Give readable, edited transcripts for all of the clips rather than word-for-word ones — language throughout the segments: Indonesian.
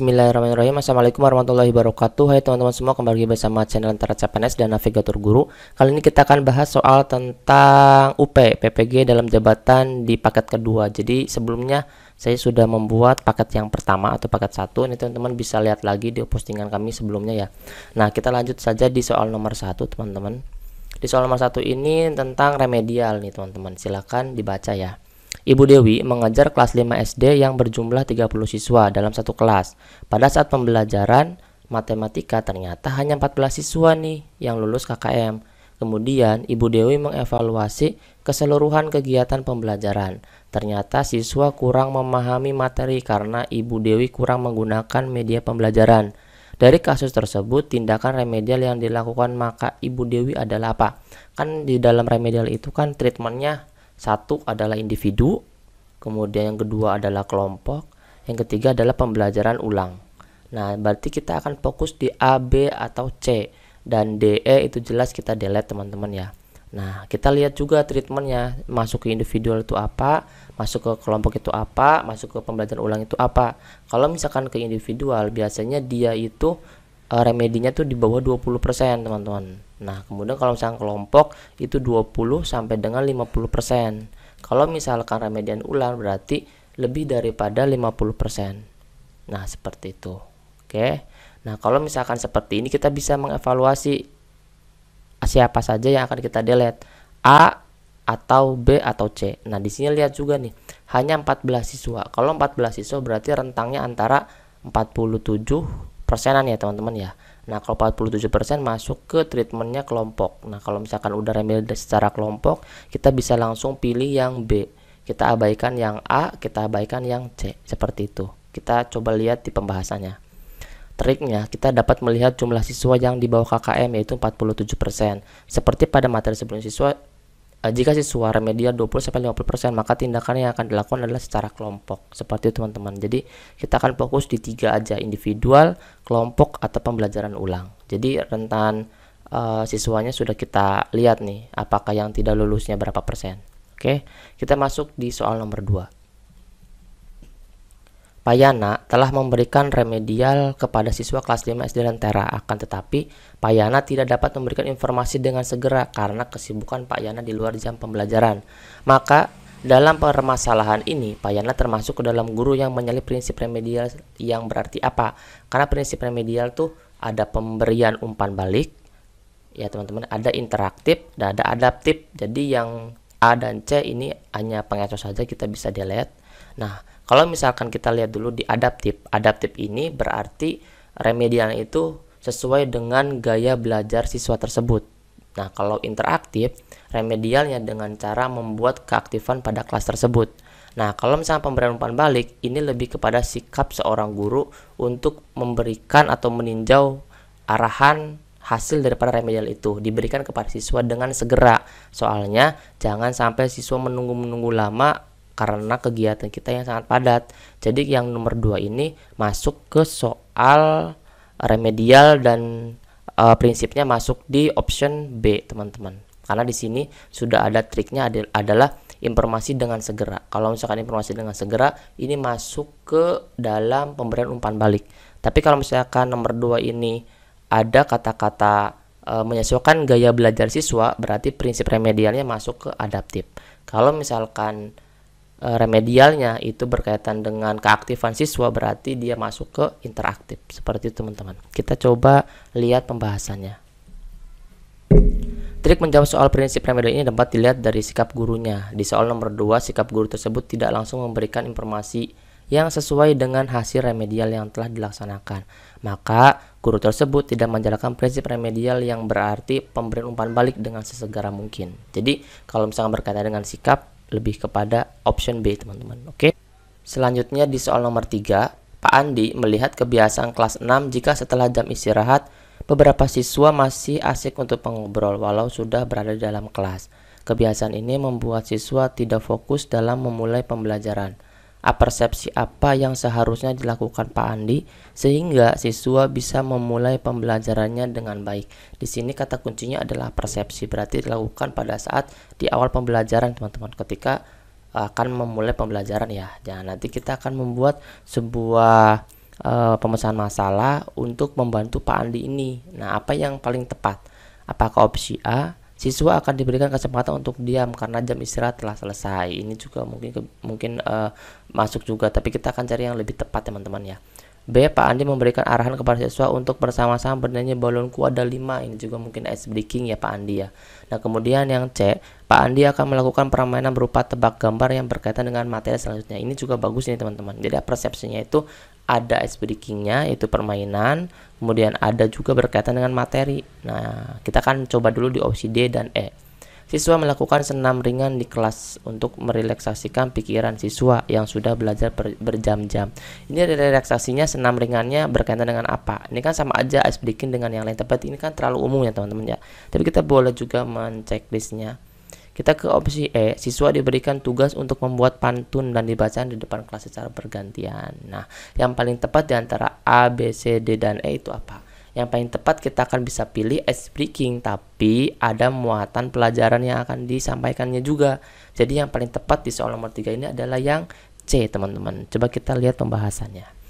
Bismillahirrahmanirrahim. Assalamualaikum warahmatullahi wabarakatuh. Hai teman-teman semua, kembali lagi bersama channel Antara CPNS dan Navigator Guru. Kali ini kita akan bahas soal tentang UP PPG dalam jabatan di paket kedua. Jadi sebelumnya saya sudah membuat paket yang pertama atau paket 1. Ini teman-teman bisa lihat lagi di postingan kami sebelumnya ya. Nah, kita lanjut saja di soal nomor 1 teman-teman. Di soal nomor 1 ini tentang remedial nih teman-teman. Silakan dibaca ya. Ibu Dewi mengajar kelas 5 SD yang berjumlah 30 siswa dalam satu kelas. Pada saat pembelajaran matematika ternyata hanya 14 siswa nih yang lulus KKM. Kemudian Ibu Dewi mengevaluasi keseluruhan kegiatan pembelajaran. Ternyata siswa kurang memahami materi karena Ibu Dewi kurang menggunakan media pembelajaran. Dari kasus tersebut, tindakan remedial yang dilakukan maka Ibu Dewi adalah apa? Kan di dalam remedial itu kan treatmentnya satu adalah individu, kemudian yang kedua adalah kelompok, yang ketiga adalah pembelajaran ulang. Nah, berarti kita akan fokus di A, B, atau C, dan D, E itu jelas kita delete teman-teman ya. Nah, kita lihat juga treatmentnya, masuk ke individual itu apa, masuk ke kelompok itu apa, masuk ke pembelajaran ulang itu apa. Kalau misalkan ke individual, biasanya dia itu remedinya tuh di bawah 20% teman-teman. Nah, kemudian kalau misalkan kelompok itu 20 sampai dengan 50%. Kalau misalkan remedian ulang berarti lebih daripada 50%. Nah, seperti itu. Oke. Nah, kalau misalkan seperti ini kita bisa mengevaluasi siapa saja yang akan kita delete, A atau B atau C. Nah, di sini lihat juga nih, hanya 14 siswa. Kalau 14 siswa berarti rentangnya antara 47%-an ya teman-teman ya. Nah, kalau 47% masuk ke treatmentnya kelompok. Nah, kalau misalkan udah remedial secara kelompok, kita bisa langsung pilih yang B. Kita abaikan yang A, kita abaikan yang C. Seperti itu. Kita coba lihat di pembahasannya. Triknya, kita dapat melihat jumlah siswa yang di bawah KKM yaitu 47%. Seperti pada materi sebelum siswa, jika siswa remedial 20-50%, maka tindakan yang akan dilakukan adalah secara kelompok. Seperti itu teman-teman. Jadi kita akan fokus di 3 aja, individual, kelompok, atau pembelajaran ulang. Jadi rentan siswanya sudah kita lihat nih, apakah yang tidak lulusnya berapa persen. Oke, kita masuk di soal nomor 2. Pak Yana telah memberikan remedial kepada siswa kelas 5 SD Lentera, akan tetapi Pak Yana tidak dapat memberikan informasi dengan segera karena kesibukan Pak Yana di luar jam pembelajaran. Maka dalam permasalahan ini Pak Yana termasuk ke dalam guru yang menyalahi prinsip remedial yang berarti apa? Karena prinsip remedial tuh ada pemberian umpan balik, ya teman-teman, ada interaktif dan ada adaptif. Jadi yang A dan C ini hanya pengecoh saja, kita bisa delete. Nah, kalau misalkan kita lihat dulu di adaptif, adaptif ini berarti remedial itu sesuai dengan gaya belajar siswa tersebut. Nah, kalau interaktif, remedialnya dengan cara membuat keaktifan pada kelas tersebut. Nah, kalau misalnya pemberian umpan balik, ini lebih kepada sikap seorang guru untuk memberikan atau meninjau arahan hasil daripada remedial itu diberikan kepada siswa dengan segera. Soalnya jangan sampai siswa menunggu lama karena kegiatan kita yang sangat padat. Jadi yang nomor 2 ini masuk ke soal remedial dan prinsipnya masuk di option B teman-teman. Karena di sini sudah ada triknya adalah informasi dengan segera. Kalau misalkan informasi dengan segera ini masuk ke dalam pemberian umpan balik. Tapi kalau misalkan nomor 2 ini ada kata-kata menyesuaikan gaya belajar siswa, berarti prinsip remedialnya masuk ke adaptif. Kalau misalkan remedialnya itu berkaitan dengan keaktifan siswa, berarti dia masuk ke interaktif. Seperti itu teman-teman. Kita coba lihat pembahasannya. Trik menjawab soal prinsip remedial ini dapat dilihat dari sikap gurunya. Di soal nomor 2, sikap guru tersebut tidak langsung memberikan informasi yang sesuai dengan hasil remedial yang telah dilaksanakan. Maka guru tersebut tidak menjalankan prinsip remedial yang berarti pemberian umpan balik dengan sesegera mungkin. Jadi kalau misalnya berkaitan dengan sikap, lebih kepada option B teman-teman. Oke. Selanjutnya di soal nomor 3, Pak Andi melihat kebiasaan kelas 6 jika setelah jam istirahat beberapa siswa masih asik untuk mengobrol walau sudah berada di dalam kelas. Kebiasaan ini membuat siswa tidak fokus dalam memulai pembelajaran. Persepsi apa yang seharusnya dilakukan Pak Andi sehingga siswa bisa memulai pembelajarannya dengan baik? Di sini kata kuncinya adalah persepsi, berarti dilakukan pada saat di awal pembelajaran teman-teman, ketika akan memulai pembelajaran ya. Jangan nanti kita akan membuat sebuah pemecahan masalah untuk membantu Pak Andi ini. Nah, apa yang paling tepat? Apakah opsi A, siswa akan diberikan kesempatan untuk diam karena jam istirahat telah selesai? Ini juga mungkin masuk juga, tapi kita akan cari yang lebih tepat teman-teman ya. B, Pak Andi memberikan arahan kepada siswa untuk bersama-sama bernyanyi balonku ada 5. Ini juga mungkin ice breaking ya Pak Andi ya. Nah, kemudian yang C, Pak Andi akan melakukan permainan berupa tebak gambar yang berkaitan dengan materi selanjutnya. Ini juga bagus nih teman-teman. Jadi persepsinya itu ada ice breakingnya, yaitu permainan, kemudian ada juga berkaitan dengan materi. Nah, kita akan coba dulu di opsi D dan E. Siswa melakukan senam ringan di kelas untuk merelaksasikan pikiran siswa yang sudah belajar berjam-jam. Ini relaksasinya, senam ringannya berkaitan dengan apa? Ini kan sama aja ice breaking dengan yang lain, tapi ini kan terlalu umum ya teman-teman ya. Tapi kita boleh juga menceklisnya. Kita ke opsi E, siswa diberikan tugas untuk membuat pantun dan dibaca di depan kelas secara bergantian. Nah, yang paling tepat di antara A, B, C, D, dan E itu apa? Yang paling tepat kita akan bisa pilih ice breaking, tapi ada muatan pelajaran yang akan disampaikannya juga. Jadi yang paling tepat di soal nomor 3 ini adalah yang C teman-teman. Coba kita lihat pembahasannya.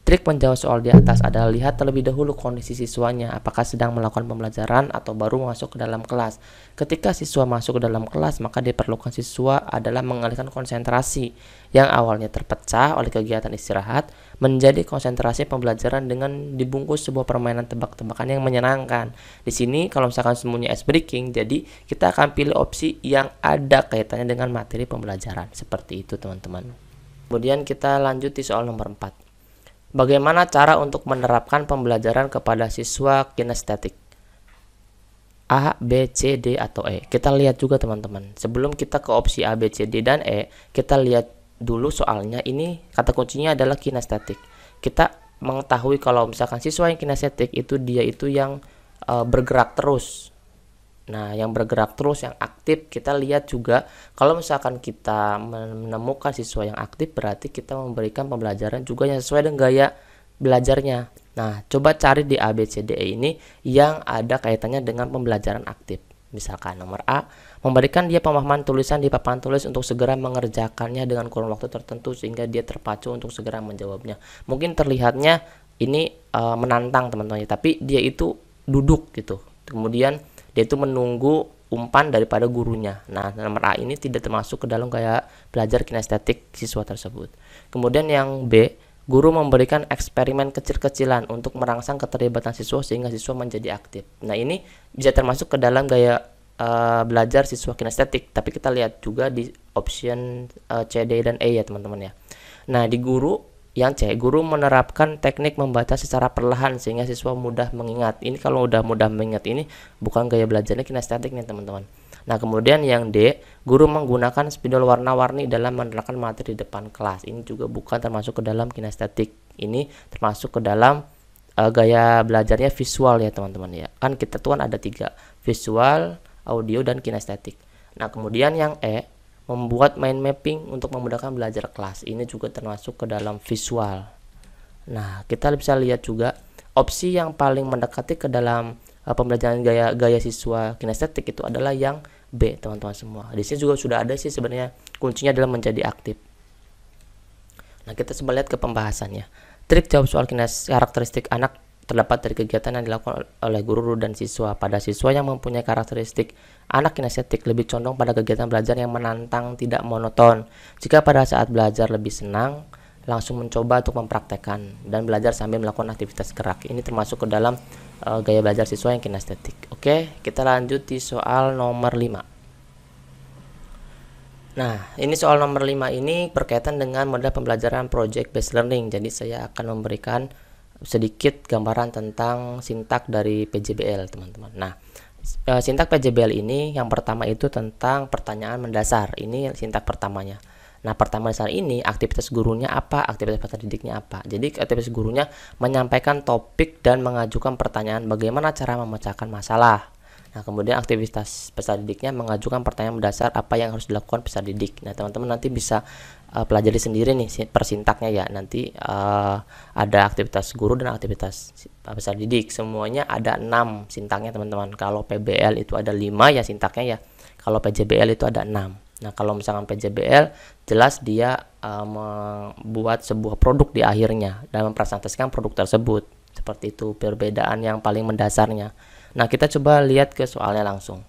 Trik menjawab soal di atas adalah lihat terlebih dahulu kondisi siswanya, apakah sedang melakukan pembelajaran atau baru masuk ke dalam kelas. Ketika siswa masuk ke dalam kelas, maka diperlukan siswa adalah mengalihkan konsentrasi yang awalnya terpecah oleh kegiatan istirahat menjadi konsentrasi pembelajaran dengan dibungkus sebuah permainan tebak-tebakan yang menyenangkan. Di sini kalau misalkan semuanya ice breaking, jadi kita akan pilih opsi yang ada kaitannya dengan materi pembelajaran. Seperti itu teman-teman. Kemudian kita lanjut di soal nomor 4. Bagaimana cara untuk menerapkan pembelajaran kepada siswa kinestetik? A, B, C, D, atau E? Kita lihat juga teman-teman. Sebelum kita ke opsi A, B, C, D, dan E, kita lihat dulu soalnya. Ini kata kuncinya adalah kinestetik. Kita mengetahui kalau misalkan siswa yang kinestetik itu dia itu yang bergerak terus. Nah, yang bergerak terus, yang aktif, kita lihat juga kalau misalkan kita menemukan siswa yang aktif, berarti kita memberikan pembelajaran juga yang sesuai dengan gaya belajarnya. Nah, coba cari di A, B, C, D, E ini yang ada kaitannya dengan pembelajaran aktif. Misalkan nomor A, memberikan dia pemahaman tulisan di papan tulis untuk segera mengerjakannya dengan kurun waktu tertentu sehingga dia terpacu untuk segera menjawabnya. Mungkin terlihatnya ini menantang teman-teman, tapi dia itu duduk gitu. Kemudian dia itu menunggu umpan daripada gurunya. Nah, nomor A ini tidak termasuk ke dalam gaya belajar kinestetik siswa tersebut. Kemudian yang B, guru memberikan eksperimen kecil-kecilan untuk merangsang keterlibatan siswa sehingga siswa menjadi aktif. Nah, ini bisa termasuk ke dalam gaya belajar siswa kinestetik, tapi kita lihat juga di option C, D, dan E ya teman-teman ya. Nah, di guru yang C, guru menerapkan teknik membaca secara perlahan sehingga siswa mudah mengingat. Ini kalau udah mudah mengingat ini bukan gaya belajarnya kinestetik nih teman-teman. Nah, kemudian yang D, guru menggunakan spidol warna-warni dalam menerangkan materi di depan kelas. Ini juga bukan termasuk ke dalam kinestetik. Ini termasuk ke dalam gaya belajarnya visual ya teman-teman ya. Kan kita tuh kan ada 3, visual, audio, dan kinestetik. Nah, kemudian yang E, membuat mind mapping untuk memudahkan belajar kelas. Ini juga termasuk ke dalam visual. Nah, kita bisa lihat juga opsi yang paling mendekati ke dalam pembelajaran gaya siswa kinestetik itu adalah yang B, teman-teman semua. Di sini juga sudah ada sih sebenarnya, kuncinya adalah menjadi aktif. Nah, kita coba lihat ke pembahasannya. Trik jawab soal karakteristik anak terdapat dari kegiatan yang dilakukan oleh guru dan siswa. Pada siswa yang mempunyai karakteristik anak kinestetik lebih condong pada kegiatan belajar yang menantang, tidak monoton. Jika pada saat belajar lebih senang, langsung mencoba untuk mempraktekkan dan belajar sambil melakukan aktivitas gerak. Ini termasuk ke dalam gaya belajar siswa yang kinestetik. Oke, kita lanjut di soal nomor 5. Nah, ini soal nomor 5 ini berkaitan dengan model pembelajaran project based learning. Jadi saya akan memberikan sedikit gambaran tentang sintak dari PJBL teman-teman. Nah, sintak PJBL ini yang pertama itu tentang pertanyaan mendasar. Ini sintak pertamanya. Nah, pertama dasar ini aktivitas gurunya apa, aktivitas peserta didiknya apa. Jadi aktivitas gurunya menyampaikan topik dan mengajukan pertanyaan bagaimana cara memecahkan masalah. Nah, kemudian aktivitas peserta didiknya mengajukan pertanyaan mendasar apa yang harus dilakukan peserta didik. Nah, teman-teman nanti bisa pelajari sendiri nih persintaknya ya. Nanti ada aktivitas guru dan aktivitas peserta didik. Semuanya ada 6 sintaknya teman-teman. Kalau PBL itu ada 5 ya sintaknya ya. Kalau PJBL itu ada 6. Nah, kalau misalkan PJBL, jelas dia membuat sebuah produk di akhirnya dan mempresentasikan produk tersebut. Seperti itu perbedaan yang paling mendasarnya. Nah, kita coba lihat ke soalnya langsung.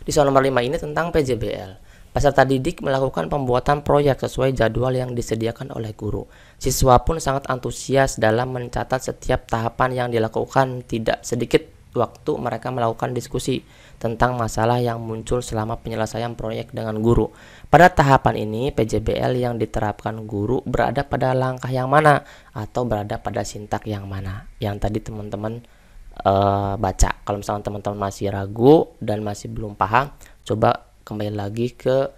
Di soal nomor 5 ini tentang PJBL. Peserta didik melakukan pembuatan proyek sesuai jadwal yang disediakan oleh guru. Siswa pun sangat antusias dalam mencatat setiap tahapan yang dilakukan. Tidak sedikit waktu mereka melakukan diskusi tentang masalah yang muncul selama penyelesaian proyek dengan guru. Pada tahapan ini, PJBL yang diterapkan guru berada pada langkah yang mana atau berada pada sintak yang mana? Yang tadi teman-teman baca. Kalau misalnya teman-teman masih ragu dan masih belum paham, coba kembali lagi ke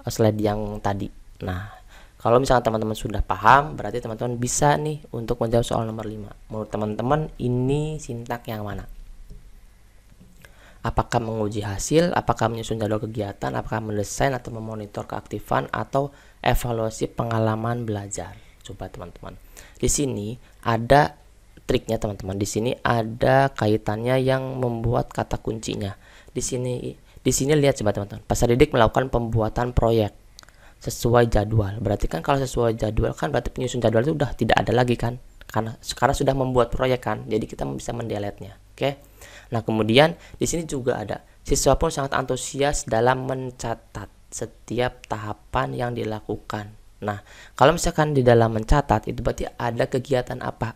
slide yang tadi. Nah, kalau misalnya teman-teman sudah paham, berarti teman-teman bisa nih untuk menjawab soal nomor 5. Menurut teman-teman ini sintak yang mana? Apakah menguji hasil, apakah menyusun jadwal kegiatan, apakah mendesain atau memonitor keaktifan, atau evaluasi pengalaman belajar? Coba teman-teman. Di sini ada triknya teman-teman. Di sini ada kaitannya yang membuat kata kuncinya. Di sini lihat coba teman-teman. Peserta didik melakukan pembuatan proyek sesuai jadwal. Berarti kan kalau sesuai jadwal kan berarti penyusun jadwal itu udah tidak ada lagi kan? Karena sekarang sudah membuat proyek kan. Jadi kita bisa mendeletnya. Oke. Nah, kemudian di sini juga ada siswa pun sangat antusias dalam mencatat setiap tahapan yang dilakukan. Nah, kalau misalkan di dalam mencatat itu berarti ada kegiatan apa?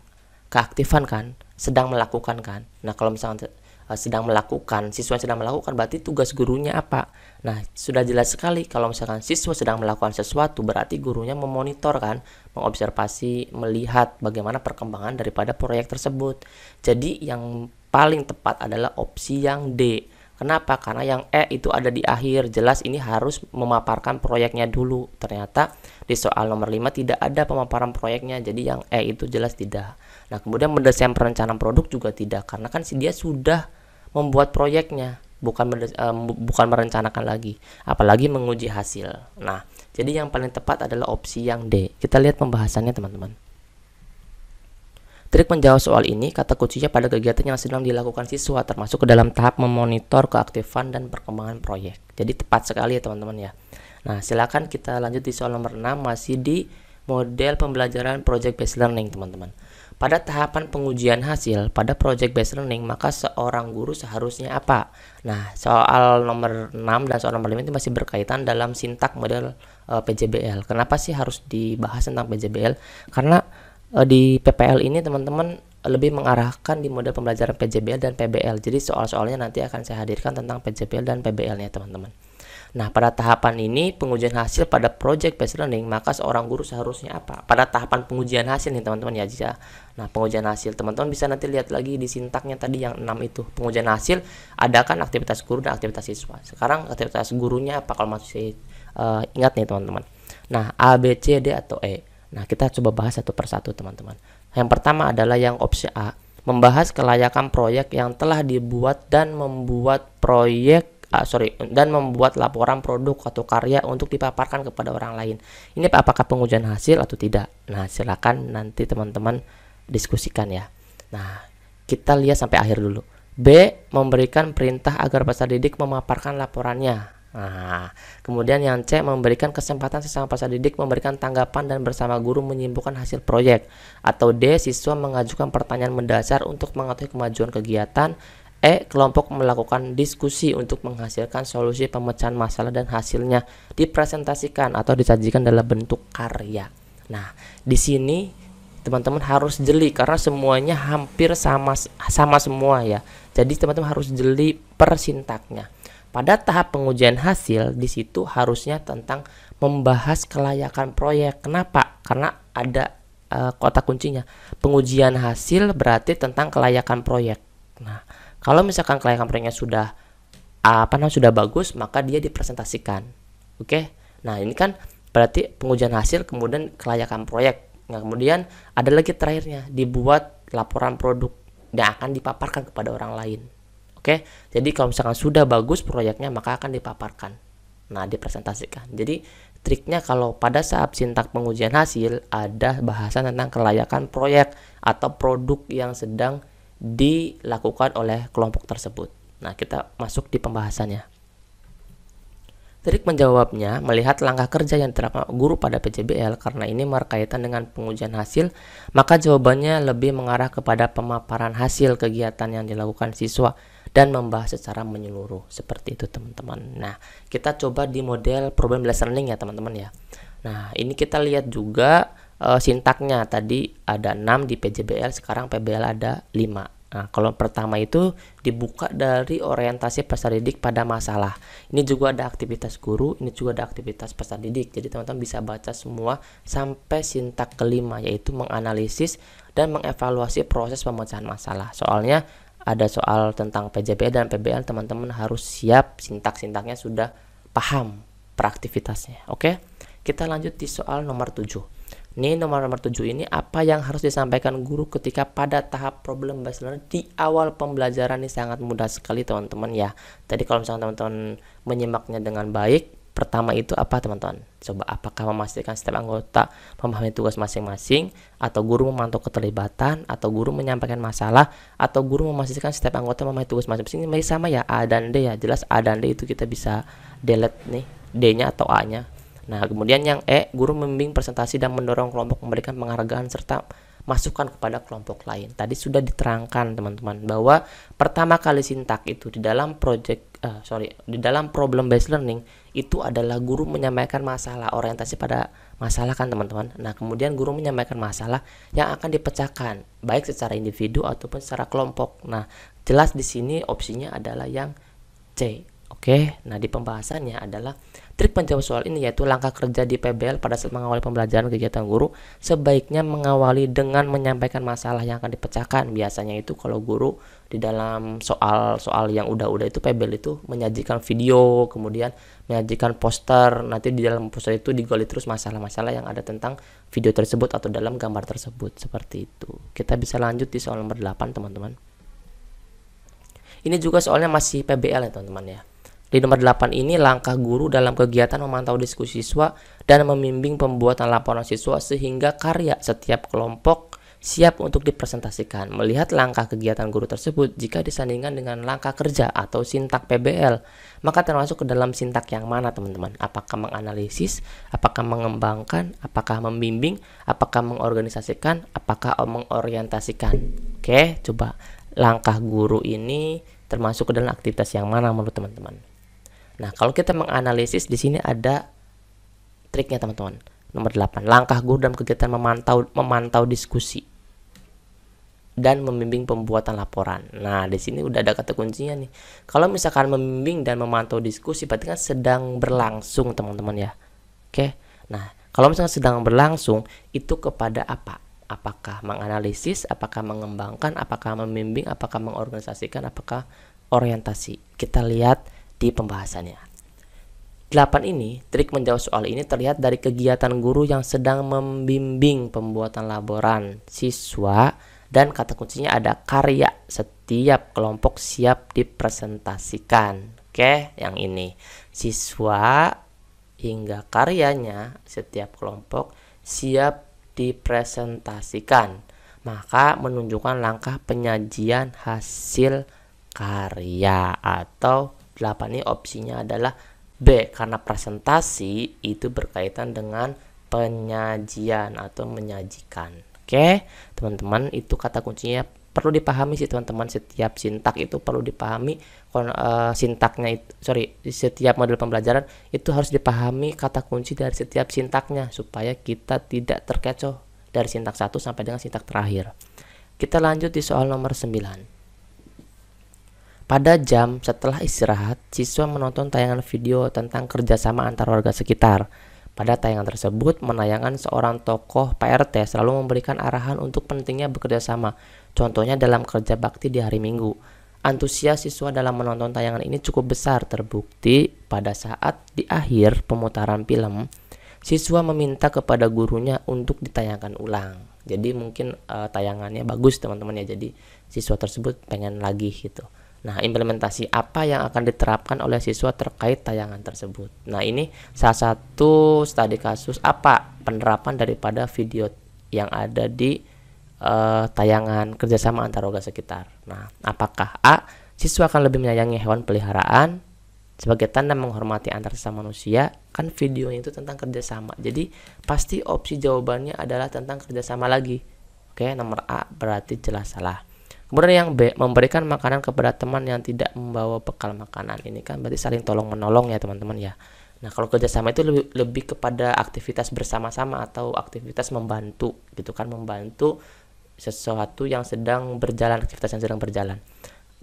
Keaktifan kan? Sedang melakukan kan? Nah, kalau misalkan sedang melakukan, siswa sedang melakukan, berarti tugas gurunya apa? Nah, sudah jelas sekali kalau misalkan siswa sedang melakukan sesuatu, berarti gurunya memonitor kan, mengobservasi, melihat bagaimana perkembangan daripada proyek tersebut. Jadi yang paling tepat adalah opsi yang D. Kenapa? Karena yang E itu ada di akhir. Jelas ini harus memaparkan proyeknya dulu. Ternyata di soal nomor 5 tidak ada pemaparan proyeknya. Jadi yang E itu jelas tidak. Nah, kemudian mendesain perencanaan produk juga tidak. Karena kan dia sudah membuat proyeknya, bukan merencanakan lagi. Apalagi menguji hasil. Nah, jadi yang paling tepat adalah opsi yang D. Kita lihat pembahasannya teman-teman. Trik menjawab soal ini, kata kuncinya pada kegiatan yang sedang dilakukan siswa, termasuk ke dalam tahap memonitor keaktifan dan perkembangan proyek. Jadi tepat sekali ya teman-teman ya. Nah, silakan kita lanjut di soal nomor 6, masih di model pembelajaran project based learning teman-teman. Pada tahapan pengujian hasil pada project based learning, maka seorang guru seharusnya apa? Nah, soal nomor 6 dan soal nomor 5 itu masih berkaitan dalam sintak model PJBL. Kenapa sih harus dibahas tentang PJBL? Karena di PPL ini teman-teman lebih mengarahkan di model pembelajaran PJBL dan PBL. Jadi soal-soalnya nanti akan saya hadirkan tentang PJBL dan PBL-nya teman-teman. Nah, pada tahapan ini pengujian hasil pada project based learning, maka seorang guru seharusnya apa? Pada tahapan pengujian hasil nih teman-teman ya. Nah, pengujian hasil teman-teman bisa nanti lihat lagi di sintaknya tadi yang 6 itu. Pengujian hasil adakan aktivitas guru dan aktivitas siswa. Sekarang aktivitas gurunya apa kalau masih ingat nih teman-teman. Nah, A, B, C, D atau E. Nah, kita coba bahas satu persatu teman-teman. Yang pertama adalah yang opsi A, membahas kelayakan proyek yang telah dibuat dan membuat membuat laporan produk atau karya untuk dipaparkan kepada orang lain. Ini apakah pengujian hasil atau tidak? Nah, silakan nanti teman-teman diskusikan ya. Nah, kita lihat sampai akhir dulu. B, memberikan perintah agar peserta didik memaparkan laporannya. Nah, kemudian yang C, memberikan kesempatan sesama peserta didik memberikan tanggapan dan bersama guru menyimpulkan hasil proyek. Atau D, siswa mengajukan pertanyaan mendasar untuk mengetahui kemajuan kegiatan. E, kelompok melakukan diskusi untuk menghasilkan solusi pemecahan masalah dan hasilnya dipresentasikan atau disajikan dalam bentuk karya. Nah, di sini teman-teman harus jeli karena semuanya hampir sama semua ya. Jadi teman-teman harus jeli per sintaknya. Pada tahap pengujian hasil, di situ harusnya tentang membahas kelayakan proyek. Kenapa? Karena ada kata kuncinya. Pengujian hasil berarti tentang kelayakan proyek. Nah, kalau misalkan kelayakan proyeknya sudah sudah bagus, maka dia dipresentasikan. Oke. Nah, ini kan berarti pengujian hasil kemudian kelayakan proyek. Nah, kemudian ada lagi terakhirnya, dibuat laporan produk yang akan dipaparkan kepada orang lain. Oke, jadi kalau misalkan sudah bagus proyeknya maka akan dipaparkan. Nah, dipresentasikan. Jadi triknya kalau pada saat sintak pengujian hasil ada bahasan tentang kelayakan proyek atau produk yang sedang dilakukan oleh kelompok tersebut. Nah, kita masuk di pembahasannya. Trik menjawabnya melihat langkah kerja yang diterapkan guru pada PJBL karena ini berkaitan dengan pengujian hasil, maka jawabannya lebih mengarah kepada pemaparan hasil kegiatan yang dilakukan siswa dan membahas secara menyeluruh. Seperti itu teman-teman. Nah, kita coba di model problem based learning ya teman-teman ya. Nah, ini kita lihat juga sintaknya. Tadi ada 6 di PJBL, sekarang PBL ada 5. Nah, kalau pertama itu dibuka dari orientasi peserta didik pada masalah. Ini juga ada aktivitas guru, ini juga ada aktivitas peserta didik. Jadi teman-teman bisa baca semua sampai sintak kelima, yaitu menganalisis dan mengevaluasi proses pemecahan masalah. Soalnya ada soal tentang PJBL dan PBL, teman-teman harus siap sintak-sintaknya sudah paham peraktivitasnya. Oke, kita lanjut di soal nomor 7. Ini nomor 7 ini apa yang harus disampaikan guru ketika pada tahap problem based learning di awal pembelajaran. Ini sangat mudah sekali teman-teman ya. Tadi kalau misalnya teman-teman menyimaknya dengan baik, pertama itu apa teman-teman? Coba, apakah memastikan setiap anggota memahami tugas masing-masing, atau guru memantau keterlibatan, atau guru menyampaikan masalah, atau guru memastikan setiap anggota memahami tugas masing-masing. Ini sama ya, A dan D ya. Jelas A dan D itu kita bisa delete nih, D-nya atau A-nya. Nah, kemudian yang E, guru membimbing presentasi dan mendorong kelompok memberikan penghargaan serta masukan kepada kelompok lain. Tadi sudah diterangkan teman-teman bahwa pertama kali sintak itu di dalam di dalam problem based learning itu adalah guru menyampaikan masalah, orientasi pada masalah kan teman-teman. Nah, kemudian guru menyampaikan masalah yang akan dipecahkan baik secara individu ataupun secara kelompok. Nah, jelas di sini opsinya adalah yang C. Oke, nah di pembahasannya adalah trik menjawab soal ini, yaitu langkah kerja di PBL pada saat mengawali pembelajaran kegiatan guru sebaiknya mengawali dengan menyampaikan masalah yang akan dipecahkan. Biasanya itu kalau guru di dalam soal-soal yang udah itu PBL itu menyajikan video, kemudian menyajikan poster, nanti di dalam poster itu digali terus masalah-masalah yang ada tentang video tersebut atau dalam gambar tersebut. Seperti itu. Kita bisa lanjut di soal nomor 8 teman-teman. Ini juga soalnya masih PBL ya teman-teman ya. Di nomor 8 ini langkah guru dalam kegiatan memantau diskusi siswa dan membimbing pembuatan laporan siswa sehingga karya setiap kelompok siap untuk dipresentasikan. Melihat langkah kegiatan guru tersebut jika disandingkan dengan langkah kerja atau sintak PBL, maka termasuk ke dalam sintak yang mana teman-teman? Apakah menganalisis, apakah mengembangkan, apakah membimbing, apakah mengorganisasikan, apakah mengorientasikan? Oke, coba langkah guru ini termasuk ke dalam aktivitas yang mana menurut teman-teman? Nah, kalau kita menganalisis di sini ada triknya teman-teman. Nomor 8, langkah guru dalam kegiatan memantau diskusi dan membimbing pembuatan laporan. Nah, di sini udah ada kata kuncinya nih. Kalau misalkan membimbing dan memantau diskusi berarti kan sedang berlangsung teman-teman ya. Oke. Nah, kalau misalkan sedang berlangsung itu kepada apa? Apakah menganalisis, apakah mengembangkan, apakah membimbing, apakah mengorganisasikan, apakah orientasi? Kita lihat di pembahasannya. 8 ini, trik menjawab soal ini terlihat dari kegiatan guru yang sedang membimbing pembuatan laporan siswa dan kata kuncinya ada karya setiap kelompok siap dipresentasikan. Oke, yang ini. Siswa hingga karyanya setiap kelompok siap dipresentasikan. Maka menunjukkan langkah penyajian hasil karya, atau 8 ini opsinya adalah B, karena presentasi itu berkaitan dengan penyajian atau menyajikan. Oke, teman-teman, itu kata kuncinya perlu dipahami sih teman-teman. Setiap sintak itu perlu dipahami, sintaknya itu, setiap model pembelajaran itu harus dipahami kata kunci dari setiap sintaknya supaya kita tidak terkecoh dari sintak 1 sampai dengan sintak terakhir. Kita lanjut di soal nomor 9. Pada jam setelah istirahat, siswa menonton tayangan video tentang kerjasama antar warga sekitar. Pada tayangan tersebut, menayangkan seorang tokoh PRT selalu memberikan arahan untuk pentingnya bekerja sama. Contohnya dalam kerja bakti di hari Minggu. Antusias siswa dalam menonton tayangan ini cukup besar, terbukti pada saat di akhir pemutaran film, siswa meminta kepada gurunya untuk ditayangkan ulang. Jadi mungkin tayangannya bagus teman-teman ya, jadi siswa tersebut pengen lagi gitu. Nah, implementasi apa yang akan diterapkan oleh siswa terkait tayangan tersebut? Nah, ini salah satu studi kasus apa penerapan daripada video yang ada di tayangan kerjasama antar warga sekitar. Nah, apakah A, siswa akan lebih menyayangi hewan peliharaan, sebagai tanda menghormati antar sesama manusia. Kan videonya itu tentang kerjasama, jadi pasti opsi jawabannya adalah tentang kerjasama lagi. Oke, nomor A berarti jelas salah. Kemudian yang B, memberikan makanan kepada teman yang tidak membawa bekal makanan. Ini kan berarti saling tolong menolong ya teman-teman ya. Nah, kalau kerjasama itu lebih kepada aktivitas bersama-sama atau aktivitas membantu gitu kan, membantu sesuatu yang sedang berjalan, aktivitas yang sedang berjalan.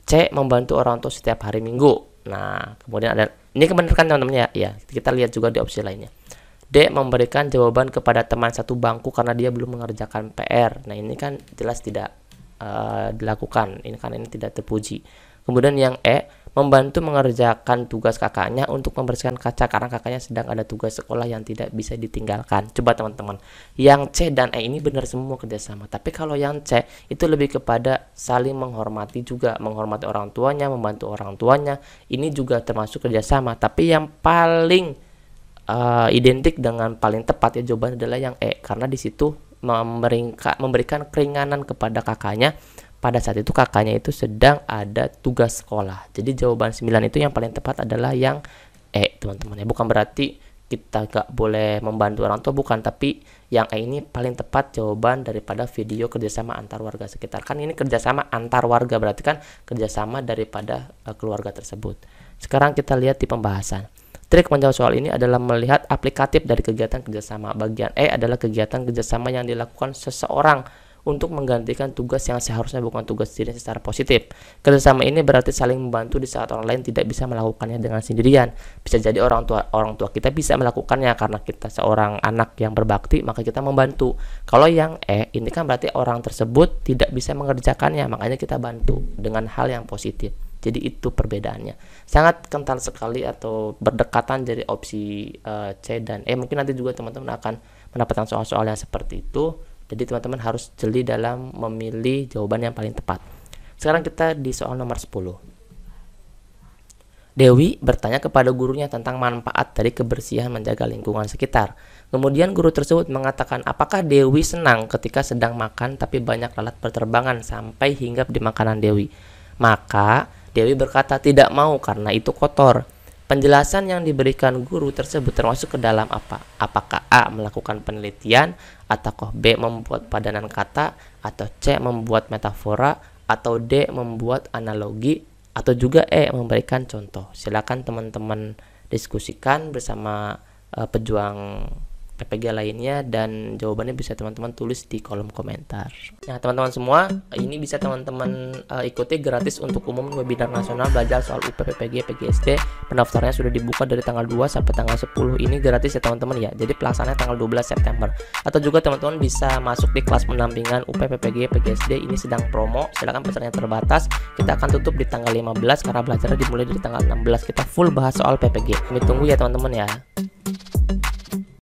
C, membantu orang tua setiap hari Minggu. Nah, kemudian ada, ini kebenaran kan teman-teman ya. Ya, kita lihat juga di opsi lainnya. D, memberikan jawaban kepada teman satu bangku karena dia belum mengerjakan PR. Nah, ini kan jelas tidak dilakukan. Ini kan ini tidak terpuji. Kemudian yang E, membantu mengerjakan tugas kakaknya untuk membersihkan kaca karena kakaknya sedang ada tugas sekolah yang tidak bisa ditinggalkan. Coba teman-teman, yang C dan E ini benar semua kerjasama. Tapi kalau yang C itu lebih kepada saling menghormati juga, menghormati orang tuanya, membantu orang tuanya. Ini juga termasuk kerjasama. Tapi yang paling identik dengan paling tepat ya jawabannya adalah yang E, karena di situ memberikan keringanan kepada kakaknya pada saat itu kakaknya itu sedang ada tugas sekolah. Jadi jawaban 9 itu yang paling tepat adalah yang E teman-teman ya. Bukan berarti kita gak boleh membantu orang tua, bukan, tapi yang E ini paling tepat jawaban daripada video kerjasama antar warga sekitar. Kan ini kerjasama antar warga, berarti kan kerjasama daripada keluarga tersebut. Sekarang kita lihat di pembahasan. Trik menjawab soal ini adalah melihat aplikatif dari kegiatan kerjasama. Bagian E adalah kegiatan kerjasama yang dilakukan seseorang untuk menggantikan tugas yang seharusnya bukan tugas diri secara positif. Kerjasama ini berarti saling membantu di saat orang lain tidak bisa melakukannya dengan sendirian. Bisa jadi orang tua kita bisa melakukannya karena kita seorang anak yang berbakti, maka kita membantu. Kalau yang E ini kan berarti orang tersebut tidak bisa mengerjakannya, makanya kita bantu dengan hal yang positif. Jadi itu perbedaannya. Sangat kental sekali atau berdekatan dari opsi C dan E. Mungkin nanti juga teman-teman akan mendapatkan soal-soal yang seperti itu. Jadi teman-teman harus jeli dalam memilih jawaban yang paling tepat. Sekarang kita di soal nomor 10. Dewi bertanya kepada gurunya tentang manfaat dari kebersihan menjaga lingkungan sekitar. Kemudian guru tersebut mengatakan apakah Dewi senang ketika sedang makan tapi banyak lalat berterbangan sampai hinggap di makanan Dewi. Maka Dewi berkata tidak mau karena itu kotor. Penjelasan yang diberikan guru tersebut termasuk ke dalam apa? Apakah A, melakukan penelitian, atau B, membuat padanan kata, atau C, membuat metafora, atau D, membuat analogi, atau juga E, memberikan contoh. Silakan teman-teman diskusikan bersama pejuang PPG lainnya dan jawabannya bisa teman-teman tulis di kolom komentar. Nah teman-teman semua, ini bisa teman-teman ikuti gratis untuk umum webinar nasional belajar soal UP PPG PGSD. Pendaftarannya sudah dibuka dari tanggal 2 sampai tanggal 10. Ini gratis ya teman-teman ya. Jadi pelaksanaannya tanggal 12 September. Atau juga teman-teman bisa masuk di kelas pendampingan UP PPG PGSD. Ini sedang promo. Silakan pesertanya terbatas. Kita akan tutup di tanggal 15 karena belajarnya dimulai dari tanggal 16. Kita full bahas soal PPG. Kami tunggu ya teman-teman ya.